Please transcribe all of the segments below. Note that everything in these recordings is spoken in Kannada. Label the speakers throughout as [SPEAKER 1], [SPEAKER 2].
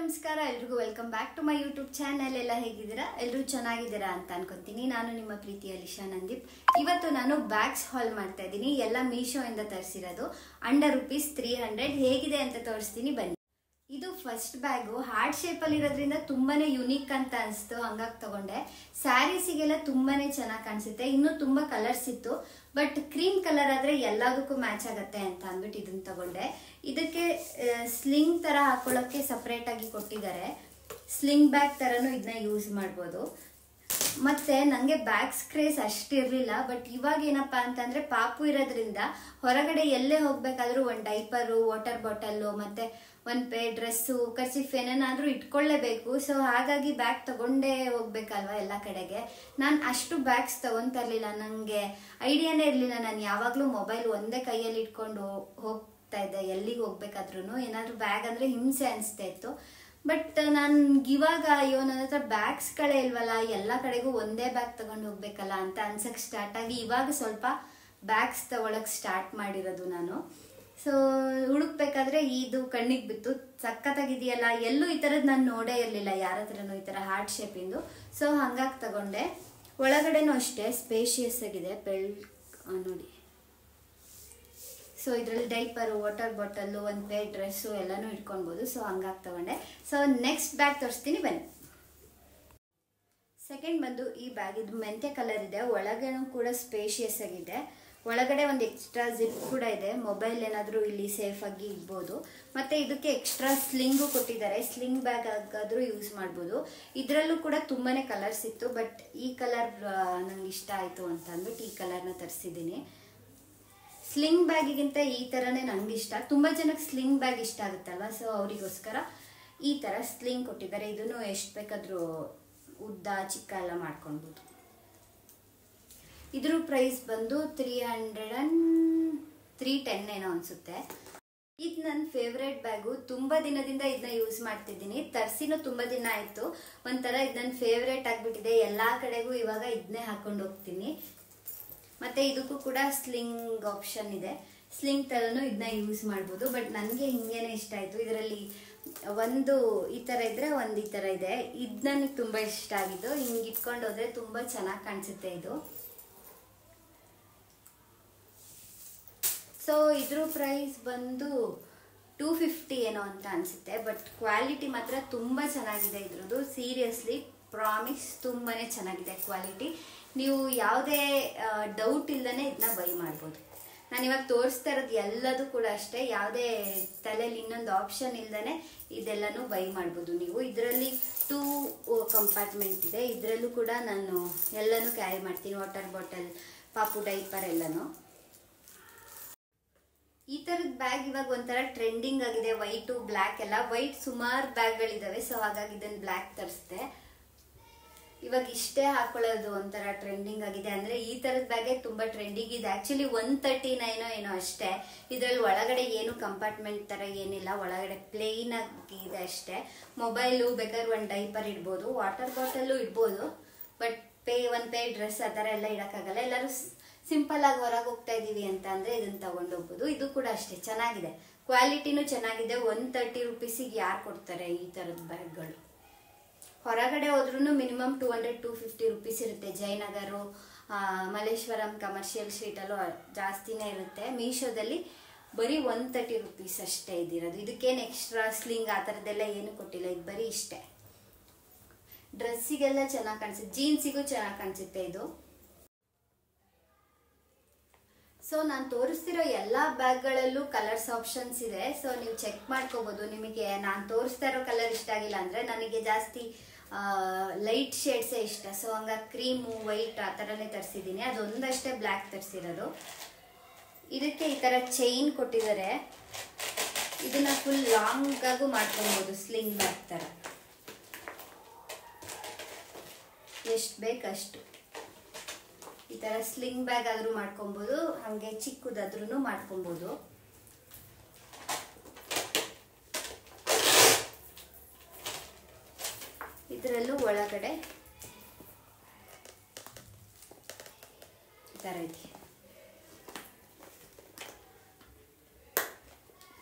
[SPEAKER 1] ನಮಸ್ಕಾರ ಎಲ್ರಿಗೂ welcome back to my YouTube channel. ಎಲ್ಲ ಹೇಗಿದ್ದೀರಾ? ಎಲ್ಲರೂ ಚೆನ್ನಾಗಿದ್ದೀರಾ ಅಂತ ಅನ್ಕೊಂತೀನಿ. ನಾನು ನಿಮ್ಮ ಪ್ರೀತಿಯ ಲಿಶಾ ನಂದೀಪ್. ಇವತ್ತು ನಾನು ಬ್ಯಾಗ್ಸ್ ಹಾಲ್ ಮಾಡ್ತಾ ಇದ್ದೀನಿ. ಎಲ್ಲ ಮೀಶೋ ಇಂದ ತರಿಸಿರೋದು. ಅಂಡರ್ ₹300 ಹೇಗಿದೆ ಅಂತ ತೋರಿಸ್ತೀನಿ ಬನ್ನಿ. ಇದು ಫಸ್ಟ್ ಬ್ಯಾಗು ಹಾರ್ಟ್ ಶೇಪಲ್ಲಿ ಇರೋದ್ರಿಂದ ತುಂಬಾನೇ ಯುನೀಕ್ ಅಂತ ಅನಿಸ್ತು, ಹಂಗಾಗಿ ತಗೊಂಡೆ. ಸ್ಯಾರೀಸಿಗೆಲ್ಲ ತುಂಬಾನೇ ಚೆನ್ನಾಗಿ ಕಾಣಿಸುತ್ತೆ. ಇನ್ನೂ ತುಂಬಾ ಕಲರ್ಸ್ ಇತ್ತು, ಬಟ್ ಕ್ರೀಮ್ ಕಲರ್ ಆದ್ರೆ ಎಲ್ಲದಕ್ಕೂ ಮ್ಯಾಚ್ ಆಗುತ್ತೆ ಅಂತ ಅಂದ್ಬಿಟ್ಟು ಇದನ್ನ ತಗೊಂಡೆ. ಇದಕ್ಕೆ ಸ್ಲಿಂಗ್ ತರ ಹಾಕೊಳ್ಳೋಕೆ ಸಪ್ರೇಟ್ ಆಗಿ ಕೊಟ್ಟಿದ್ದಾರೆ. ಸ್ಲಿಂಗ್ ಬ್ಯಾಗ್ ತರನು ಇದನ್ನ ಯೂಸ್ ಮಾಡ್ಬೋದು. ಮತ್ತೆ ನಂಗೆ ಬ್ಯಾಗ್ಸ್ ಕ್ರೇಸ್ ಅಷ್ಟಿರ್ಲಿಲ್ಲ, ಬಟ್ ಇವಾಗ ಏನಪ್ಪಾ ಅಂತಂದ್ರೆ ಪಾಪು ಇರೋದ್ರಿಂದ ಹೊರಗಡೆ ಎಲ್ಲೇ ಹೋಗ್ಬೇಕಾದ್ರೂ ಒಂದು ಡೈಪರು, ವಾಟರ್ ಬಾಟಲ್ಲು, ಮತ್ತೆ ಒಂದು ಪೇರ್ ಡ್ರೆಸ್ಸು, ಕರ್ಚಿಫ್ ಏನೇನಾದ್ರೂ ಇಟ್ಕೊಳ್ಳೇಬೇಕು. ಸೊ ಹಾಗಾಗಿ ಬ್ಯಾಗ್ ತಗೊಂಡೇ ಹೋಗ್ಬೇಕಲ್ವಾ ಎಲ್ಲ ಕಡೆಗೆ. ನಾನು ಅಷ್ಟು ಬ್ಯಾಗ್ಸ್ ತಗೊಂತಾ ಇರ್ಲಿಲ್ಲ, ನಂಗೆ ಐಡಿಯಾನೇ ಇರ್ಲಿಲ್ಲ. ನಾನು ಯಾವಾಗ್ಲೂ ಮೊಬೈಲ್ ಒಂದೇ ಕೈಯಲ್ಲಿ ಇಟ್ಕೊಂಡು ಹೋಗ್ತಾ ಇದ್ದೆ ಎಲ್ಲಿಗೆ ಹೋಗ್ಬೇಕಾದ್ರೂ. ಏನಾದ್ರೂ ಬ್ಯಾಗ್ ಅಂದ್ರೆ ಹಿಂಸೆ ಅನಿಸ್ತಾ ಇತ್ತು. ಬಟ್ ನನ್ಗೆ ಇವಾಗ ಅಯ್ಯೋ ನನ್ನ ಹತ್ರ ಬ್ಯಾಗ್ಸ್ಗಳೇ ಇಲ್ವಲ್ಲ, ಎಲ್ಲ ಕಡೆಗೂ ಒಂದೇ ಬ್ಯಾಗ್ ತಗೊಂಡು ಹೋಗ್ಬೇಕಲ್ಲ ಅಂತ ಅನ್ಸಕ್ ಸ್ಟಾರ್ಟ್ ಆಗಿ ಇವಾಗ ಸ್ವಲ್ಪ ಬ್ಯಾಗ್ಸ್ ತಗೊಳಕ್ ಸ್ಟಾರ್ಟ್ ಮಾಡಿರೋದು ನಾನು. ಸೊ ಹುಡುಕ್ಬೇಕಾದ್ರೆ ಇದು ಕಣ್ಣಿಗೆ ಬಿತ್ತು, ಸಖತ್ತಾಗಿದೆಯಲ್ಲ. ಎಲ್ಲೂ ಈ ಥರದ್ದು ನಾನು ನೋಡೇ ಇರಲಿಲ್ಲ ಯಾರ ಹತ್ರನೂ ಈ ಥರ ಹಾರ್ಟ್ ಶೇಪಿಂದು. ಸೊ ಹಂಗಾಗಿ ತಗೊಂಡೆ. ಒಳಗಡೆನೂ ಅಷ್ಟೇ ಸ್ಪೇಷಿಯಸ್ ಆಗಿದೆ. ನೋಡಿ, ಸೊ ಇದರಲ್ಲಿ ಡೈಪರು, ವಾಟರ್ ಬಾಟಲ್ಲು, ಒಂದು ಪೇರ್ ಡ್ರೆಸ್ಸು ಎಲ್ಲನೂ ಇಟ್ಕೊಳ್ಬೋದು. ಸೊ ಹಂಗಾಗಿ ತಗೊಂಡೆ. ಸೊ ನೆಕ್ಸ್ಟ್ ಬ್ಯಾಗ್ ತೋರಿಸ್ತೀನಿ ಬನ್ನಿ. ಸೆಕೆಂಡ್ ಬಂದು ಈ ಬ್ಯಾಗ್. ಇದು ಮೆಂತೆ ಕಲರ್ ಇದೆ, ಒಳಗೇನೂ ಕೂಡ ಸ್ಪೇಷಿಯಸ್ ಆಗಿದೆ. ಒಳಗಡೆ ಒಂದು ಎಕ್ಸ್ಟ್ರಾ ಜಿಪ್ ಕೂಡ ಇದೆ. ಮೊಬೈಲ್ ಏನಾದರೂ ಇಲ್ಲಿ ಸೇಫ್ ಆಗಿ ಇಡ್ಬೋದು. ಮತ್ತೆ ಇದಕ್ಕೆ ಎಕ್ಸ್ಟ್ರಾ ಸ್ಲಿಂಗು ಕೊಟ್ಟಿದ್ದಾರೆ. ಸ್ಲಿಂಗ್ ಬ್ಯಾಗ್ ಆಗಾದ್ರೂ ಯೂಸ್ ಮಾಡ್ಬೋದು. ಇದರಲ್ಲೂ ಕೂಡ ತುಂಬಾನೇ ಕಲರ್ಸ್ ಇತ್ತು, ಬಟ್ ಈ ಕಲರ್ ನಂಗೆ ಇಷ್ಟ ಆಯಿತು ಅಂತ ಅಂದ್ಬಿಟ್ಟು ಈ ಕಲರ್ನ ತರಿಸಿದ್ದೀನಿ. ಸ್ಲಿಂಗ್ ಬ್ಯಾಗಿಗಿಂತ ಈ ಥರನೇ ನಂಗೆ ಇಷ್ಟ. ತುಂಬ ಜನಕ್ಕೆ ಸ್ಲಿಂಗ್ ಬ್ಯಾಗ್ ಇಷ್ಟ ಆಗುತ್ತಲ್ವ, ಸೊ ಅವರಿಗೋಸ್ಕರ ಈ ಥರ ಸ್ಲಿಂಗ್ ಕೊಟ್ಟಿದ್ದಾರೆ. ಇದನ್ನು ಎಷ್ಟು ಬೇಕಾದರೂ ಉದ್ದ ಚಿಕ್ಕ ಎಲ್ಲ ಮಾಡ್ಕೊಳ್ಬೋದು. ಇದ್ರ ಪ್ರೈಸ್ ಬಂದು $310 ಏನೋ ಅನಿಸುತ್ತೆ. ಇದು ನನ್ನ ಫೇವ್ರೇಟ್ ಬ್ಯಾಗು. ತುಂಬ ದಿನದಿಂದ ಇದನ್ನ ಯೂಸ್ ಮಾಡ್ತಿದ್ದೀನಿ. ತರಿಸಿನೂ ತುಂಬ ದಿನ ಆಯಿತು. ಒಂಥರ ಇದು ನನ್ನ ಫೇವ್ರೇಟ್ ಆಗಿಬಿಟ್ಟಿದೆ. ಎಲ್ಲ ಕಡೆಗೂ ಇವಾಗ ಇದನ್ನೇ ಹಾಕೊಂಡು ಹೋಗ್ತೀನಿ. ಮತ್ತೆ ಇದಕ್ಕೂ ಕೂಡ ಸ್ಲಿಂಗ್ ಆಪ್ಷನ್ ಇದೆ. ಸ್ಲಿಂಗ್ ಥರನೂ ಇದನ್ನ ಯೂಸ್ ಮಾಡ್ಬೋದು. ಬಟ್ ನನಗೆ ಹಿಂಗೇನೆ ಇಷ್ಟ ಆಯಿತು. ಇದರಲ್ಲಿ ಒಂದು ಈ ಥರ ಇದ್ರೆ ಒಂದು ಈ ಥರ ಇದೆ. ಇದು ನನಗೆ ತುಂಬ ಇಷ್ಟ ಆಗಿದ್ದು. ಹಿಂಗೆ ಇಟ್ಕೊಂಡು ಹೋದ್ರೆ ತುಂಬ ಚೆನ್ನಾಗಿ ಕಾಣಿಸುತ್ತೆ ಇದು. ಸೊ ಇದ್ರ ಪ್ರೈಸ್ ಬಂದು $250 ಏನೋ ಅಂತ ಅನಿಸುತ್ತೆ. ಬಟ್ ಕ್ವಾಲಿಟಿ ಮಾತ್ರ ತುಂಬ ಚೆನ್ನಾಗಿದೆ ಇದ್ರದ್ದು. ಸೀರಿಯಸ್ಲಿ ಪ್ರಾಮಿಸ್, ತುಂಬಾ ಚೆನ್ನಾಗಿದೆ ಕ್ವಾಲಿಟಿ. ನೀವು ಯಾವುದೇ ಡೌಟ್ ಇಲ್ಲದೇ ಇದನ್ನ ಬೈ ಮಾಡ್ಬೋದು. ನಾನು ಇವಾಗ ತೋರಿಸ್ತಾ ಇರೋದು ಎಲ್ಲದೂ ಕೂಡ ಅಷ್ಟೇ. ಯಾವುದೇ ತಲೆಯಲ್ಲಿ ಇನ್ನೊಂದು ಆಪ್ಷನ್ ಇಲ್ಲದೇ ಇದೆಲ್ಲನೂ ಬೈ ಮಾಡ್ಬೋದು ನೀವು. ಇದರಲ್ಲಿ 2 ಕಂಪಾರ್ಟ್ಮೆಂಟ್ ಇದೆ. ಇದರಲ್ಲೂ ಕೂಡ ನಾನು ಎಲ್ಲನೂ ಕ್ಯಾರಿ ಮಾಡ್ತೀನಿ. ವಾಟರ್ ಬಾಟಲ್, ಪಾಪು ಡೈಪರ್ ಎಲ್ಲನೂ. ಈ ಥರದ ಬ್ಯಾಗ್ ಇವಾಗ ಒಂಥರ ಟ್ರೆಂಡಿಂಗ್ ಆಗಿದೆ. ವೈಟು, ಬ್ಲ್ಯಾಕ್ ಎಲ್ಲ. ವೈಟ್ ಸುಮಾರು ಬ್ಯಾಗ್ಗಳಿದ್ದಾವೆ, ಸೊ ಹಾಗಾಗಿ ಇದನ್ನು ಬ್ಲ್ಯಾಕ್ ತರಿಸ್ದೆ. ಇವಾಗ ಇಷ್ಟೇ ಹಾಕೊಳ್ಳೋದು ಒಂಥರ ಟ್ರೆಂಡಿಂಗ್ ಆಗಿದೆ. ಅಂದರೆ ಈ ಥರದ ಬ್ಯಾಗೇ ತುಂಬ ಟ್ರೆಂಡಿಂಗ್ ಇದೆ. ಆ್ಯಕ್ಚುಲಿ $139 ಏನೋ ಅಷ್ಟೇ. ಇದರಲ್ಲಿ ಒಳಗಡೆ ಏನು ಕಂಪಾರ್ಟ್ಮೆಂಟ್ ಥರ ಏನಿಲ್ಲ, ಒಳಗಡೆ ಪ್ಲೇನ್ ಆಗಿದೆ ಅಷ್ಟೇ. ಮೊಬೈಲು, ಬೇಕಾದ್ರೆ ಒಂದು ಡೈಪರ್ ಇಡ್ಬೋದು, ವಾಟರ್ ಬಾಟಲ್ಲು ಇಡ್ಬೋದು. ಬಟ್ ಒಂದು ಪೇರ್ ಡ್ರೆಸ್ ಆ ಥರ ಎಲ್ಲ ಇಡೋಕ್ಕಾಗಲ್ಲ. ಎಲ್ಲರೂ ಸಿಂಪಲ್ ಆಗಿ ಹೊರಗೆ ಹೋಗ್ತಾ ಇದ್ದೀವಿ ಅಂತ ಅಂದರೆ ಇದನ್ನು ತಗೊಂಡು ಹೋಗ್ಬೋದು. ಇದು ಕೂಡ ಅಷ್ಟೇ ಚೆನ್ನಾಗಿದೆ. ಕ್ವಾಲಿಟಿನೂ ಚೆನ್ನಾಗಿದೆ. $130 ಯಾರು ಕೊಡ್ತಾರೆ ಈ ಥರದ ಬ್ಯಾಗ್ಗಳು? ಹೊರಗಡೆ ಹೋದ್ರೂ ಮಿನಿಮಮ್ $200-250 ಇರುತ್ತೆ. ಜಯನಗರು, ಮಲ್ಲೇಶ್ವರಂ, ಕಮರ್ಷಿಯಲ್ ಸ್ಟ್ರೀಟಲ್ಲೂ ಜಾಸ್ತಿನೇ ಇರುತ್ತೆ. ಮೀಶೋದಲ್ಲಿ ಬರೀ $130 ಅಷ್ಟೇ ಇದಿರೋದು. ಇದಕ್ಕೇನು ಎಕ್ಸ್ಟ್ರಾ ಸ್ಲಿಂಗ್ ಆ ಥರದ್ದೆಲ್ಲ ಏನು ಕೊಟ್ಟಿಲ್ಲ. ಇದು ಬರೀ ಇಷ್ಟೇ. ಡ್ರೆಸ್ಸಿಗೆಲ್ಲ ಚೆನ್ನಾಗಿ ಕಾಣಿಸುತ್ತೆ, ಜೀನ್ಸಿಗೂ ಚೆನ್ನಾಗಿ ಕಾಣಿಸುತ್ತೆ ಇದು. ಸೊ ನಾನು ತೋರಿಸ್ತಿರೋ ಎಲ್ಲ ಬ್ಯಾಗ್ಗಳಲ್ಲೂ ಕಲರ್ಸ್ ಆಪ್ಷನ್ಸ್ ಇದೆ. ಸೊ ನೀವು ಚೆಕ್ ಮಾಡ್ಕೋಬೋದು. ನಿಮಗೆ ನಾನು ತೋರಿಸ್ತಾ ಇರೋ ಕಲರ್ ಇಷ್ಟ ಆಗಿಲ್ಲ ಅಂದರೆ, ನನಗೆ ಜಾಸ್ತಿ ಲೈಟ್ ಶೇಡ್ಸೇ ಇಷ್ಟ. ಸೊ ಹಂಗಾಗಿ ಕ್ರೀಮು, ವೈಟ್ ಆ ಥರನೇ ತರಿಸಿದ್ದೀನಿ. ಅದೊಂದಷ್ಟೇ ಬ್ಲ್ಯಾಕ್ ತರಿಸಿರೋದು. ಇದಕ್ಕೆ ಈ ಥರ ಚೈನ್ ಕೊಟ್ಟಿದ್ದಾರೆ. ಇದನ್ನ ಫುಲ್ ಲಾಂಗಾಗೂ ಮಾಡ್ಕೊಬೋದು, ಸ್ಲಿಂಗ್ ಬ್ಯಾಗ್ ಥರ. ಎಷ್ಟು ಬೇಕಷ್ಟು ಈ ಥರ ಸ್ಲಿಂಗ್ ಬ್ಯಾಗ್ ಆದರೂ ಮಾಡ್ಕೊಬೋದು, ಹಾಗೆ ಚಿಕ್ಕದಾದ್ರೂ ಮಾಡ್ಕೊಬೋದು. ಇದರಲ್ಲೂ ಒಳಗಡೆ ಈ ಥರ ಇದೆ.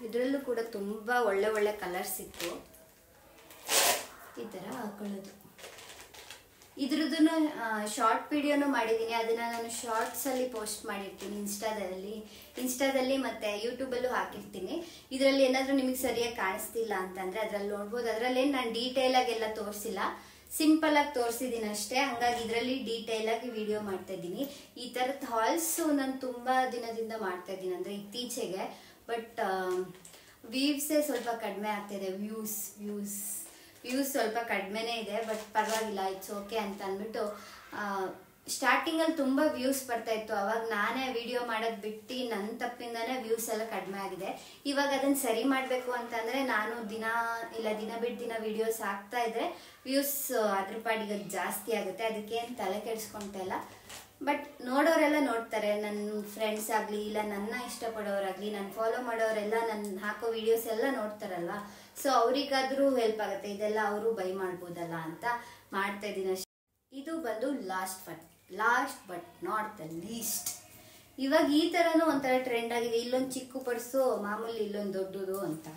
[SPEAKER 1] ಇದರಲ್ಲೂ ಕೂಡ ತುಂಬ ಒಳ್ಳೆ ಒಳ್ಳೆ ಕಲರ್ಸ್ ಇತ್ತು. ಈ ಥರ ಹಾಕೊಳ್ಳೋದು. ಇದ್ರದ್ದು ಶಾರ್ಟ್ ವಿಡಿಯೋನು ಮಾಡಿದ್ದೀನಿ, ಅದನ್ನು ನಾನು ಶಾರ್ಟ್ಸಲ್ಲಿ ಪೋಸ್ಟ್ ಮಾಡಿರ್ತೀನಿ ಇನ್ಸ್ಟಾದಲ್ಲಿ ಮತ್ತು ಯೂಟ್ಯೂಬಲ್ಲೂ ಹಾಕಿರ್ತೀನಿ. ಇದರಲ್ಲಿ ಏನಾದರೂ ನಿಮಗೆ ಸರಿಯಾಗಿ ಕಾಣಿಸ್ತಿಲ್ಲ ಅಂತಂದರೆ ಅದರಲ್ಲಿ ನೋಡ್ಬೋದು. ಅದರಲ್ಲೇನು ನಾನು ಡೀಟೇಲಾಗೆಲ್ಲ ತೋರಿಸಿಲ್ಲ, ಸಿಂಪಲಾಗಿ ತೋರಿಸಿದ್ದೀನಿ ಅಷ್ಟೇ. ಹಂಗಾಗಿ ಇದರಲ್ಲಿ ಡೀಟೇಲಾಗಿ ವಿಡಿಯೋ ಮಾಡ್ತಾಯಿದ್ದೀನಿ. ಈ ಥರದ ಹಾಲ್ಸು ನಾನು ತುಂಬ ದಿನದಿಂದ ಮಾಡ್ತಾಯಿದ್ದೀನಿ, ಅಂದರೆ ಇತ್ತೀಚೆಗೆ. ಬಟ್ ವ್ಯೂವ್ಸೇ ಸ್ವಲ್ಪ ಕಡಿಮೆ ಆಗ್ತಾಯಿದೆ, ವ್ಯೂಸ್ ಸ್ವಲ್ಪ ಕಡಿಮೆನೇ ಇದೆ. ಬಟ್ ಪರವಾಗಿಲ್ಲ, ಇಟ್ಸ್ ಓಕೆ ಅಂತ ಅಂದ್ಬಿಟ್ಟು ಸ್ಟಾರ್ಟಿಂಗಲ್ಲಿ ತುಂಬ ವ್ಯೂಸ್ ಬರ್ತಾಯಿತ್ತು. ಅವಾಗ ನಾನೇ ವಿಡಿಯೋ ಮಾಡೋದು ಬಿಟ್ಟು ನನ್ನ ತಪ್ಪಿಂದನೇ ವ್ಯೂಸ್ ಎಲ್ಲ ಕಡಿಮೆ ಆಗಿದೆ. ಇವಾಗ ಅದನ್ನು ಸರಿ ಮಾಡಬೇಕು ಅಂತಂದರೆ ನಾನು ದಿನ ಬಿಟ್ಟು ದಿನ ವಿಡಿಯೋಸ್ ಹಾಕ್ತಾ ಇದ್ದರೆ ವ್ಯೂಸ್ ಅದ್ರ ಪಾಡಿಗೆ ಜಾಸ್ತಿ ಆಗುತ್ತೆ. ಅದಕ್ಕೇನು ತಲೆ ಕೆಡಿಸ್ಕೊಳ್ತಾ ಇಲ್ಲ. ಬಟ್ ನೋಡೋರೆಲ್ಲ ನೋಡ್ತಾರೆ, ನನ್ನ ಫ್ರೆಂಡ್ಸ್ ಆಗಲಿ ಇಲ್ಲ ನನ್ನ ಇಷ್ಟಪಡೋರಾಗಲಿ, ನಾನು ಫಾಲೋ ಮಾಡೋರೆಲ್ಲ ನನ್ನ ಹಾಕೋ ವಿಡಿಯೋಸ್ ಎಲ್ಲ ನೋಡ್ತಾರಲ್ಲ. ಸೊ ಅವರಿಗಾದರೂ ಹೆಲ್ಪ್ ಆಗುತ್ತೆ, ಇದೆಲ್ಲ ಅವರು ಬೈ ಮಾಡ್ಬೋದಲ್ಲ ಅಂತ ಮಾಡ್ತಾ ಇದ್ದೀನಿ ಅಷ್ಟೇ. ಇದು ಬಂದು last but not the least. ಇವಾಗ ಈ ಥರನೂ ಒಂಥರ ಟ್ರೆಂಡ್ ಆಗಿದೆ. ಇಲ್ಲೊಂದು ಚಿಕ್ಕ ಪರ್ಸು ಮಾಮೂಲಿ, ಇಲ್ಲೊಂದು ದೊಡ್ಡದು ಅಂತ.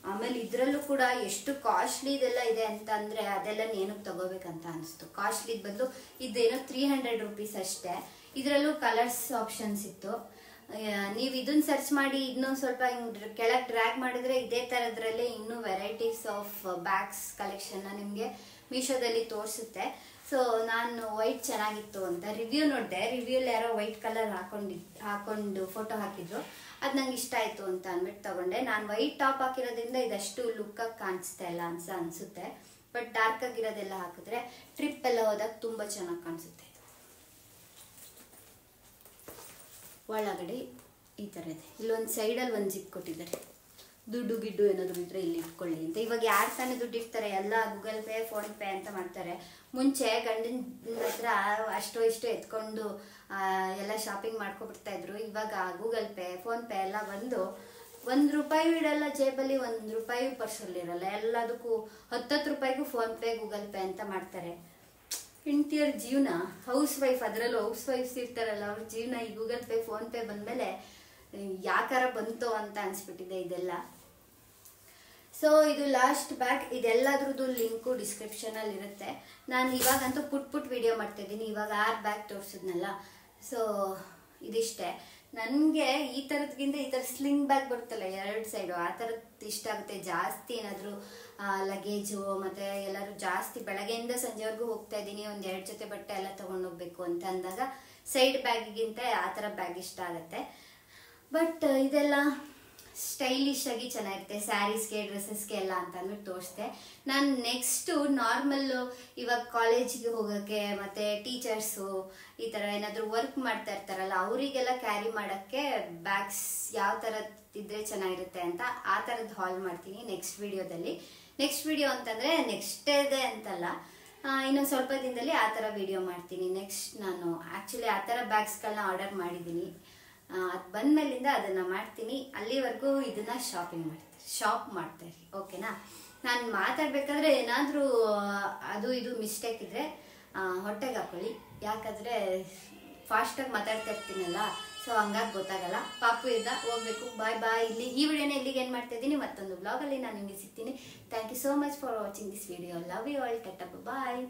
[SPEAKER 1] ಆಮೇಲೆ ಇದರಲ್ಲೂ ಕೂಡ ಎಷ್ಟು ಕಾಸ್ಟ್ಲಿ ಇದೆಲ್ಲ ಇದೆ ಅಂತ ಅಂದರೆ ಅದೆಲ್ಲ ಏನಕ್ಕೆ ತಗೋಬೇಕಂತ ಅನಿಸ್ತು. ಕಾಸ್ಟ್ಲಿದ ಬದಲು ಇದೇನೋ 300 ರೂಪೀಸ್ ಅಷ್ಟೇ. ಇದರಲ್ಲೂ ಕಲರ್ಸ್ ಆಪ್ಷನ್ಸ್ ಇತ್ತು. ನೀವು ಇದನ್ನ ಸರ್ಚ್ ಮಾಡಿ ಇನ್ನೂ ಸ್ವಲ್ಪ ಹಿಂಗೆ ಕೆಳಗೆ ಡ್ರ್ಯಾಗ್ ಮಾಡಿದ್ರೆ ಇದೇ ಥರದ್ರಲ್ಲೇ ಇನ್ನೂ ವೆರೈಟೀಸ್ ಆಫ್ ಬ್ಯಾಗ್ಸ್ ಕಲೆಕ್ಷನ್ನ ನಿಮಗೆ ಮೀಶೋದಲ್ಲಿ ತೋರಿಸುತ್ತೆ. ಸೊ ನಾನು ವೈಟ್ ಚೆನ್ನಾಗಿತ್ತು ಅಂತ ರಿವ್ಯೂ ನೋಡಿದೆ. ರಿವ್ಯೂಲಿ ಯಾರೋ ವೈಟ್ ಕಲರ್ ಹಾಕೊಂಡು ಫೋಟೋ ಹಾಕಿದ್ರು, ಅದು ನಂಗೆ ಇಷ್ಟ ಆಯಿತು ಅಂತ ಅಂದ್ಬಿಟ್ಟು ತಗೊಂಡೆ. ನಾನು ವೈಟ್ ಟಾಪ್ ಹಾಕಿರೋದ್ರಿಂದ ಇದಷ್ಟು ಲುಕ್ಕಾಗಿ ಕಾಣಿಸ್ತಾ ಇಲ್ಲ ಅನಿಸುತ್ತೆ. ಬಟ್ ಡಾರ್ಕ್ ಆಗಿರೋದೆಲ್ಲ ಹಾಕಿದ್ರೆ ಟ್ರಿಪ್ ಎಲ್ಲ ಹೋದಾಗ ತುಂಬ ಚೆನ್ನಾಗಿ ಕಾಣಿಸುತ್ತೆ. ಒಳಗಡೆ ಈ ಥರ ಇದೆ. ಇಲ್ಲೊಂದು ಸೈಡಲ್ಲಿ ಒಂದು ಜಿಪ್ ಕೊಟ್ಟಿದ್ದಾರೆ, ದುಡ್ಡು ಗಿಡ್ಡು ಏನಾದರೂ ಇದ್ರೆ ಇಲ್ಲಿ ಇಟ್ಕೊಳ್ಳಿ ಅಂತ. ಇವಾಗ ಯಾರು ತಾನೇ ದುಡ್ಡು ಇರ್ತಾರೆ, ಎಲ್ಲ ಗೂಗಲ್ ಪೇ ಫೋನ್ ಪೇ ಅಂತ ಮಾಡ್ತಾರೆ. ಮುಂಚೆ ಗಂಡನ ಹತ್ರ ಅಷ್ಟೋ ಇಷ್ಟು ಎತ್ಕೊಂಡು ಎಲ್ಲ ಶಾಪಿಂಗ್ ಮಾಡ್ಕೊಬಿಡ್ತಾ ಇದ್ರು. ಇವಾಗ ಗೂಗಲ್ ಪೇ ಫೋನ್ ಪೇ ಎಲ್ಲ ಬಂದು ₹1 ಇಡಲ್ಲ ಜೇಬಲ್ಲಿ, ₹1 ಪರ್ಸಲ್ಲಿರಲ್ಲ. ಎಲ್ಲದಕ್ಕೂ 10 ರೂಪಾಯಿಗೂ ಫೋನ್ ಪೇ ಗೂಗಲ್ ಪೇ ಅಂತ ಮಾಡ್ತಾರೆ. ಹೆಂಡ್ತಿಯವ್ರ ಜೀವನ, ಹೌಸ್ ವೈಫ್, ಅದರಲ್ಲೂ ಹೌಸ್ ವೈಫ್ಸ್ ಇರ್ತಾರಲ್ಲ, ಅವ್ರ ಜೀವನ ಈ ಗೂಗಲ್ ಪೇ ಫೋನ್ ಪೇ ಬಂದಮೇಲೆ ಯಾಕಾರ ಬಂತು ಅಂತ ಅನಿಸ್ಬಿಟ್ಟಿದೆ ಇದೆಲ್ಲ. ಸೊ ಇದು ಲಾಸ್ಟ್ ಬ್ಯಾಗ್. ಇದೆಲ್ಲದ್ರದ್ದು ಲಿಂಕು ಡಿಸ್ಕ್ರಿಪ್ಷನಲ್ಲಿ ಇರುತ್ತೆ. ನಾನು ಇವಾಗಂತೂ ಪುಟ್ ವಿಡಿಯೋ ಮಾಡ್ತಾಯಿದ್ದೀನಿ. ಇವಾಗ 6 ಬ್ಯಾಗ್ ತೋರಿಸಿದ್ನಲ್ಲ. ಸೊ ಇದಿಷ್ಟೇ. ನನಗೆ ಈ ಥರದ್ಗಿಂತ ಈ ಥರ ಸ್ಲಿಂಗ್ ಬ್ಯಾಗ್ ಬರುತ್ತಲ್ಲ 2 ಸೈಡು, ಆ ಥರದ್ದು ಇಷ್ಟ ಆಗುತ್ತೆ ಜಾಸ್ತಿ. ಏನಾದರೂ ಲಗೇಜು ಮತ್ತು ಎಲ್ಲರೂ ಜಾಸ್ತಿ ಬೆಳಗ್ಗೆಯಿಂದ ಸಂಜೆವರೆಗೂ ಹೋಗ್ತಾ ಇದ್ದೀನಿ, ಒಂದು 2 ಜೊತೆ ಬಟ್ಟೆ ಎಲ್ಲ ತೊಗೊಂಡು ಹೋಗ್ಬೇಕು ಅಂತ ಅಂದಾಗ ಸೈಡ್ ಬ್ಯಾಗಿಗಿಂತ ಆ ಥರ ಬ್ಯಾಗ್ ಇಷ್ಟ ಆಗುತ್ತೆ. ಬಟ್ ಇದೆಲ್ಲ ಸ್ಟೈಲಿಶ್ ಆಗಿ ಚೆನ್ನಾಗಿರುತ್ತೆ, ಸ್ಯಾರೀಸ್ಗೆ ಡ್ರೆಸ್ಸಸ್ಗೆ ಎಲ್ಲ ಅಂತ ಅಂದ್ಬಿಟ್ಟು ತೋರಿಸ್ದೆ. ನಾನು ನೆಕ್ಸ್ಟು ನಾರ್ಮಲ್ಲು ಇವಾಗ ಕಾಲೇಜಿಗೆ ಹೋಗೋಕ್ಕೆ ಮತ್ತು ಟೀಚರ್ಸು ಈ ಥರ ಏನಾದರೂ ವರ್ಕ್ ಮಾಡ್ತಾ ಇರ್ತಾರಲ್ಲ ಅವರಿಗೆಲ್ಲ ಕ್ಯಾರಿ ಮಾಡೋಕ್ಕೆ ಬ್ಯಾಗ್ಸ್ ಯಾವ ಥರದ್ದಿದ್ರೆ ಚೆನ್ನಾಗಿರುತ್ತೆ ಅಂತ ಆ ಥರದ್ದು ಹಾಲ್ ಮಾಡ್ತೀನಿ ನೆಕ್ಸ್ಟ್ ವಿಡಿಯೋದಲ್ಲಿ. ನೆಕ್ಸ್ಟ್ ವಿಡಿಯೋ ಅಂತಂದರೆ ನೆಕ್ಸ್ಟ್ ಇದೆ ಅಂತಲ್ಲ, ಇನ್ನೊಂದು ಸ್ವಲ್ಪ ದಿನದಲ್ಲಿ ಆ ಥರ ವಿಡಿಯೋ ಮಾಡ್ತೀನಿ. ನೆಕ್ಸ್ಟ್ ನಾನು ಆ್ಯಕ್ಚುಲಿ ಆ ಥರ ಬ್ಯಾಗ್ಸ್ಗಳನ್ನ ಆರ್ಡರ್ ಮಾಡಿದ್ದೀನಿ. ಅದು ಬಂದಮೇಲಿಂದ ಅದನ್ನು ಮಾಡ್ತೀನಿ. ಅಲ್ಲಿವರೆಗೂ ಇದನ್ನು ಶಾಪ್ ಮಾಡ್ತಾರೆ. ಓಕೆನಾ? ನಾನು ಮಾತಾಡಬೇಕಾದ್ರೆ ಏನಾದರೂ ಅದು ಇದು ಮಿಸ್ಟೇಕ್ ಇದ್ದರೆ ಹೊಟ್ಟೆಗೆ ಹಾಕೊಳ್ಳಿ. ಯಾಕಂದರೆ ಫಾಸ್ಟಾಗಿ ಮಾತಾಡ್ತಾ ಇರ್ತೀನಲ್ಲ, ಸೊ ಹಂಗಾಗಿ ಗೊತ್ತಾಗಲ್ಲ. ಪಾಪು ಇದ್ದ ಹೋಗ್ಬೇಕು. ಬಾಯ್. ಈ ವಿಡಿಯೋನ ಇಲ್ಲಿಗೆ ಏನು ಮಾಡ್ತಾ ಇದ್ದೀನಿ, ಮತ್ತೊಂದು ಬ್ಲಾಗಲ್ಲಿ ನಾನು ನಿಮಗೆ ಸಿಗ್ತೀನಿ. Thank you so much for watching this video. Love you all. Tata bye.